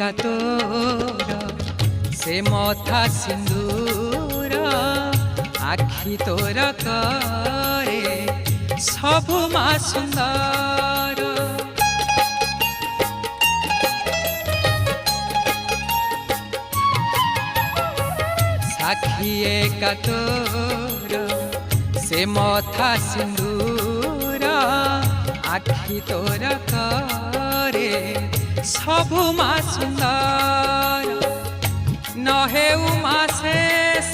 एका तोर से मथा सिंदूर आखि तोर करे सबु मा सुंदर साखी एका तोर से मथा सिंदूर आखि तोर करे सबु मा सुंदर नहेउ मा शेष